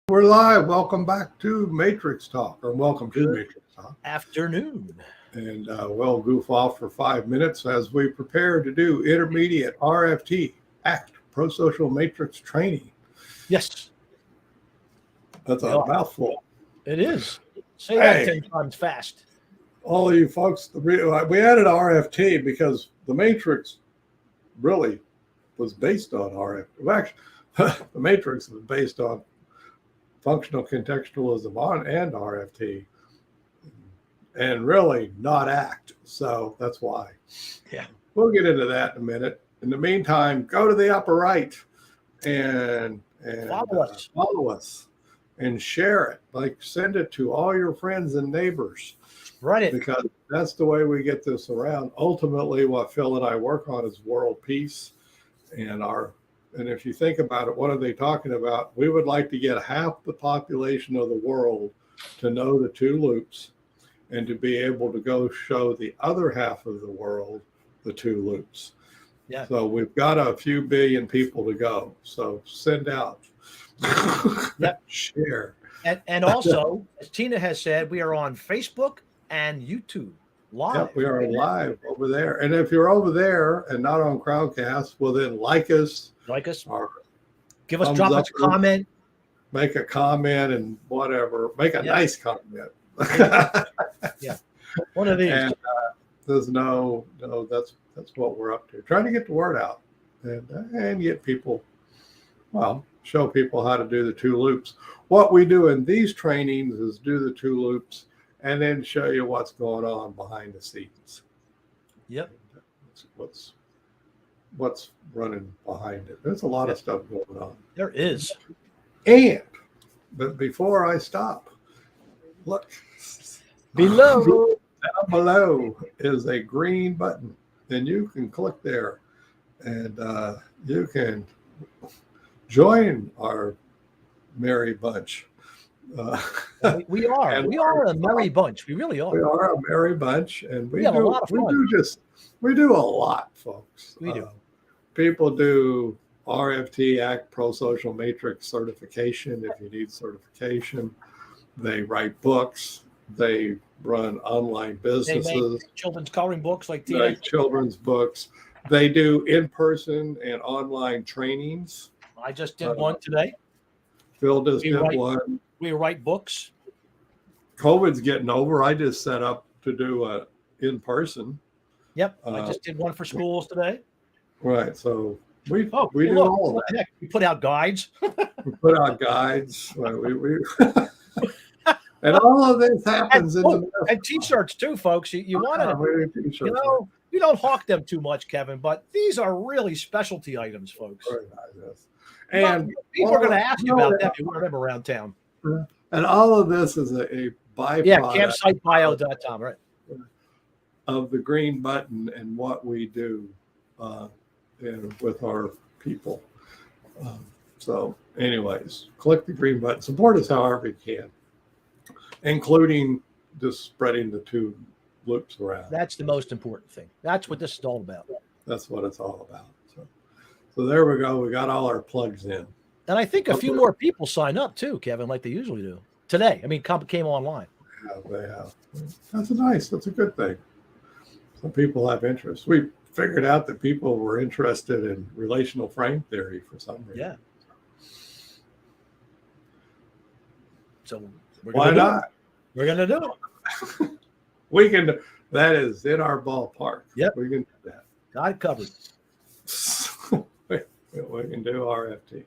We're live. Welcome back to Matrix Talk, or welcome to Good Matrix Talk. afternoon. And we'll goof off for 5 minutes as we prepare to do intermediate RFT, ACT, Pro-Social Matrix training. Yes, That's we a are. mouthful. It is. Say that Hey. 10 times fast. All of you folks, we added RFT because the Matrix really was based on RFT. Well, actually, the Matrix was based on functional contextualism and RFT, and really not ACT. So that's why. Yeah. We'll get into that in a minute. In the meantime, go to the upper right and follow us and share it. Like, send it to all your friends and neighbors. Spread it. Because that's the way we get this around. Ultimately, what Phil and I work on is world peace. And if you think about it, what are they talking about? We would like to get half the population of the world to know the two loops and to be able to go show the other half of the world the two loops. Yeah. So we've got a few billion people to go. So send out. Yep. Share. And also, as Tina has said, we are on Facebook and YouTube live. Yep, we are live over there. And if you're over there and not on Crowdcast, well, then like us. Like us. Or give us, drop us a comment. Make a comment and whatever. Make a nice comment. Yeah. One of these. And there's that's what we're up to. Trying to get the word out and get people, show people how to do the two loops. What we do in these trainings is do the two loops and then show you what's going on behind the scenes. Yep. What's running behind it. There's a lot of stuff going on. There is. But before I stop, look. Below. Down below is a green button. And you can click there and you can join our merry bunch. We are a merry bunch. We really are. We are a merry bunch, and we have a lot of fun. We do a lot, folks. We do. People do RFT, ACT, Pro-Social Matrix certification if you need certification. They write books. They run online businesses. They make children's coloring books like Tina. Like children's books. They do in-person and online trainings. I just did one today. Phil just did one. We write books. COVID's getting over. I just set up to do a in-person. Yep, I just did one for schools today. Right, so we do all that. We put out guides. We put out guides. And all of this happens and T-shirts too, folks. You want to, we don't hawk them too much, Kevin, but these are really specialty items, folks. Very nice, yes. And people are going to ask you about them if you wear them around town. And all of this is a byproduct. Yeah, campsitebio.com, right? Of the green button and what we do with our people. So anyways, click the green button. Support us however you can, including just spreading the two loops around. That's the most important thing. That's what this is all about. That's what it's all about. So there we go. We got all our plugs in. And I think a few more people sign up too, Kevin, like they usually do. Today, I mean, came online. Yeah, they have. That's a good thing. Some people have interest. We figured out that people were interested in relational frame theory for some reason. Yeah. So why not? We're going to do it. We can. That is in our ballpark. Yep. We can do that. Got it covered. We can do RFT.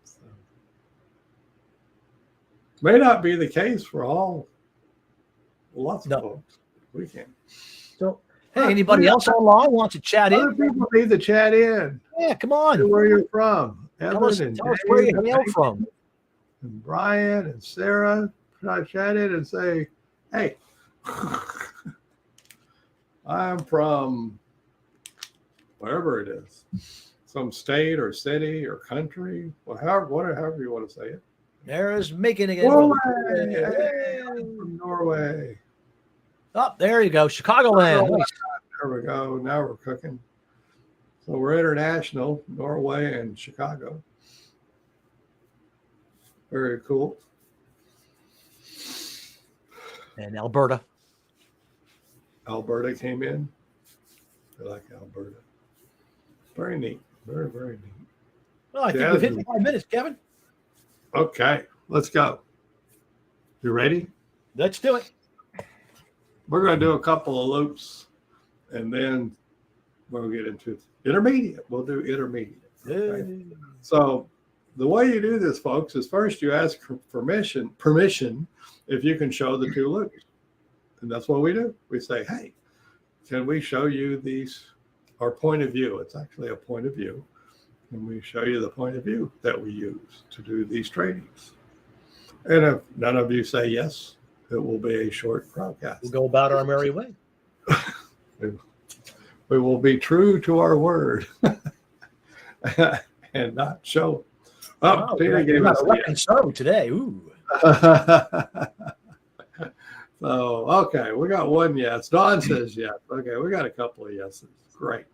So. May not be the case for lots of folks. We can. So, hey, anybody else online wants to chat in? Other people need to chat in. Yeah, come on. Where you're from. Tell us where you hail from. And Brian and Sarah try to chat in and say, hey, I'm from wherever it is. Some state or city or country, however you want to say it. There's making again. Norway. Hey, I'm from Norway. Oh, there you go. Chicagoland. There we go. Now we're cooking. So we're international, Norway and Chicago. Very cool. And Alberta. Alberta came in. I like Alberta. Very neat. Very, very neat. Well, I think we've hit 5 minutes, Kevin. Okay, let's go. You ready? Let's do it. We're going to do a couple of loops, and then we'll get into intermediate. We'll do intermediate. Okay? So the way you do this, folks, is first you ask for permission if you can show the two loops. And that's what we do. We say, hey, can we show you our point of view? It's actually a point of view. And we show you the point of view that we use to do these trainings. And if none of you say yes, it will be a short broadcast. We'll go about our merry way. We will be true to our word and not show. Oh, Tina gave us a show today. Ooh. So, okay, we got one yes. Dawn says yes. Okay, we got a couple of yeses. Great.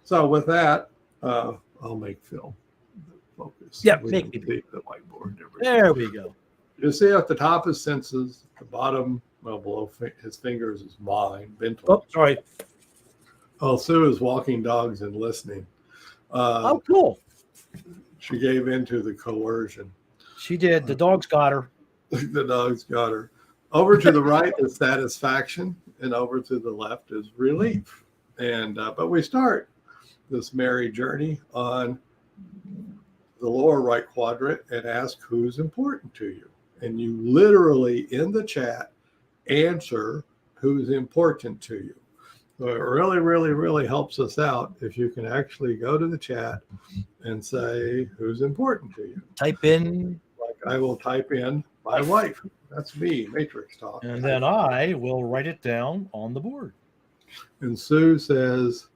So with that, I'll make Phil focus. Yeah, make the whiteboard. There we go. You see at the top is senses, the bottom, well, below his fingers is mine. Mental. Oh, sorry. Oh, Sue is walking dogs and listening. Oh, cool. She gave in to the coercion. She did. The dogs got her. The dogs got her. Over to the right is satisfaction, and over to the left is relief. And but we start this merry journey on the lower right quadrant and ask who's important to you. And you literally in the chat answer who's important to you. So it really, really, really helps us out if you can actually go to the chat and say who's important to you. Type in. Like I will type in my wife. That's me, Matrix Talk. And then I will write it down on the board. And Sue says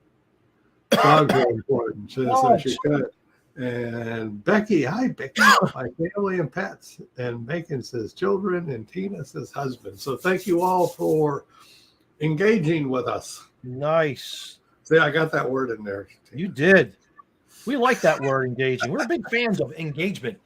dogs are important. She says she could. And Becky, hi Becky, my family and pets. And Macon says children, and Tina says husband. So thank you all for engaging with us. Nice. See, I got that word in there. You did. We like that word, engaging. We're big fans of engagement.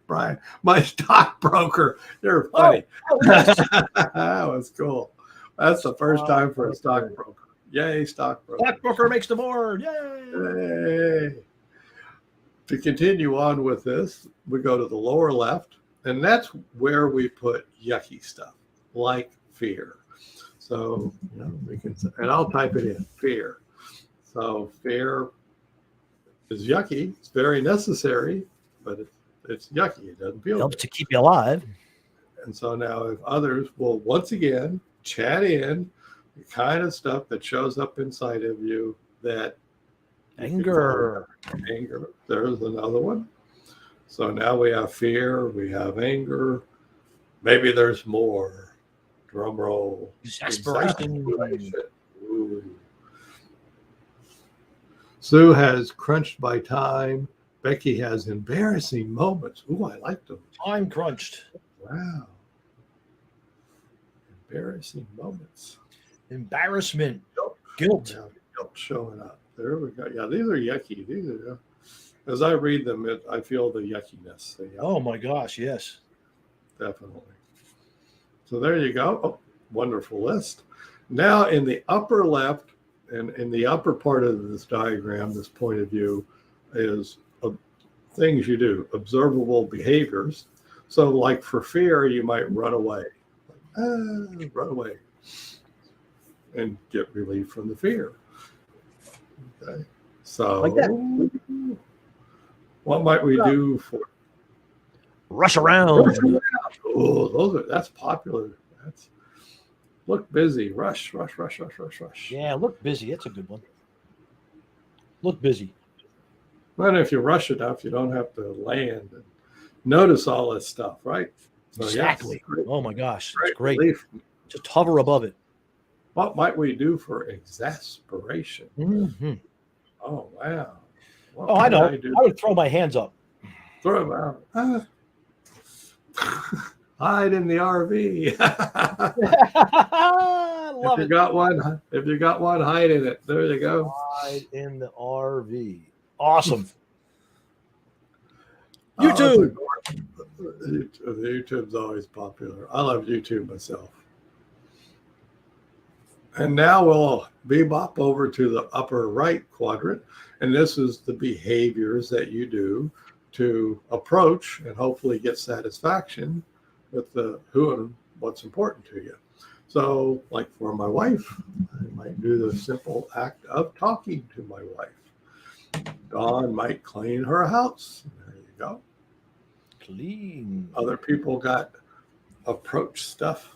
Brian, my stockbroker. You're funny. Oh, yes. That was cool. That's the first time for a stockbroker. Yay, stockbroker. Stockbroker makes the board. Yay. Yay. To continue on with this, we go to the lower left, and that's where we put yucky stuff, like fear. So, we can, and I'll type it in, fear. So fear is yucky. It's very necessary, but it's yucky. It doesn't feel helps good. to keep you alive. And so now if others will once again chat in the kind of stuff that shows up inside of you that anger. There's another one. So now we have fear, we have anger. Maybe there's more. Drum roll. Exasperation. Ooh. Sue has crunched by time. Becky has embarrassing moments. Ooh, I like them. Time crunched. Wow. Embarrassing moments. Embarrassment. Guilt. Yeah, guilt showing up. There we go. Yeah, these are yucky. These are, as I read them, I feel the yuckiness. Oh my gosh, yes. Definitely. So there you go. Oh, wonderful list. Now in the upper left and in the upper part of this diagram, this point of view is things you do, observable behaviors. So like for fear, you might run away. Run away and get relief from the fear. Okay. So like that. What might we do for rush around? Oh, that's popular. That's look busy. Rush. Yeah, look busy. That's a good one. Look busy. Well, if you rush enough, you don't have to land and notice all this stuff, right? So, exactly. Yes, oh my gosh, that's great. Relief. Just hover above it. What might we do for exasperation? Mm-hmm. Oh wow. I know. I would throw my hands up. Throw them out. Hide in the RV. Love if you got one, hide in it. There you go. Hide in the RV. Awesome. YouTube. YouTube's always popular. I love YouTube myself. And now we'll bebop over to the upper right quadrant. And this is the behaviors that you do to approach and hopefully get satisfaction with the who and what's important to you. So, like for my wife, I might do the simple act of talking to my wife. Dawn might clean her house. There you go. Clean. Other people got approach stuff.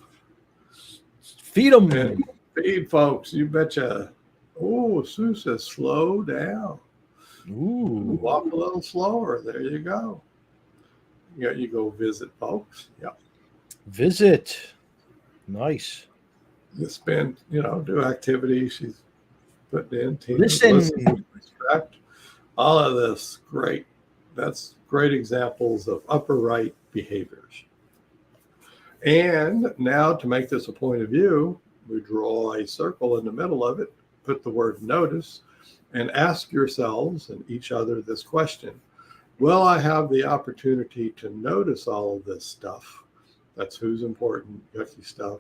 Feed them. And feed folks, you betcha. Oh, Sue says slow down. Ooh. Walk a little slower. There you go. You go visit folks. Yep. Visit. Nice. You spend, do activities. She's putting in. Listen. Respect. All of this. Great. That's great examples of upper right behaviors. And now to make this a point of view, we draw a circle in the middle of it, put the word notice, and ask yourselves and each other this question. Will I have the opportunity to notice all of this stuff? That's who's important, yucky stuff,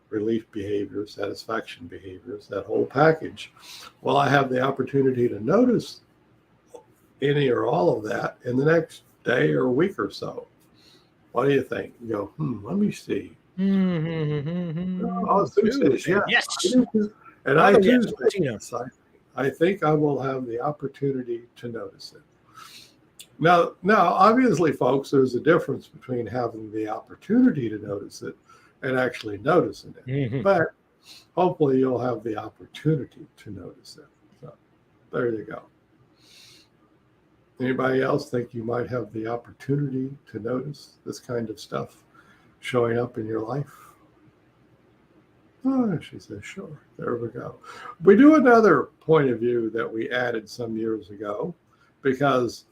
relief behaviors, satisfaction behaviors, that whole package. Will I have the opportunity to notice any or all of that in the next day or week or so? What do you think? You go, let me see. Oh, Sue says, yeah. Yes. And I do. Yes. I think I will have the opportunity to notice it. Now, obviously, folks, there's a difference between having the opportunity to notice it and actually noticing it. Mm-hmm. But hopefully, you'll have the opportunity to notice it. So there you go. Anybody else think you might have the opportunity to notice this kind of stuff showing up in your life? Oh, she says, sure. There we go. We do another point of view that we added some years ago because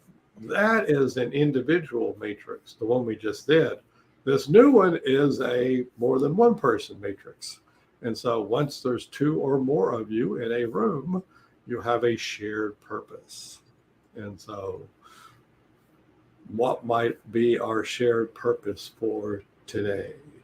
that is an individual matrix, the one we just did. This new one is a more than one person matrix. And so once there's two or more of you in a room, you have a shared purpose. And so what might be our shared purpose for today?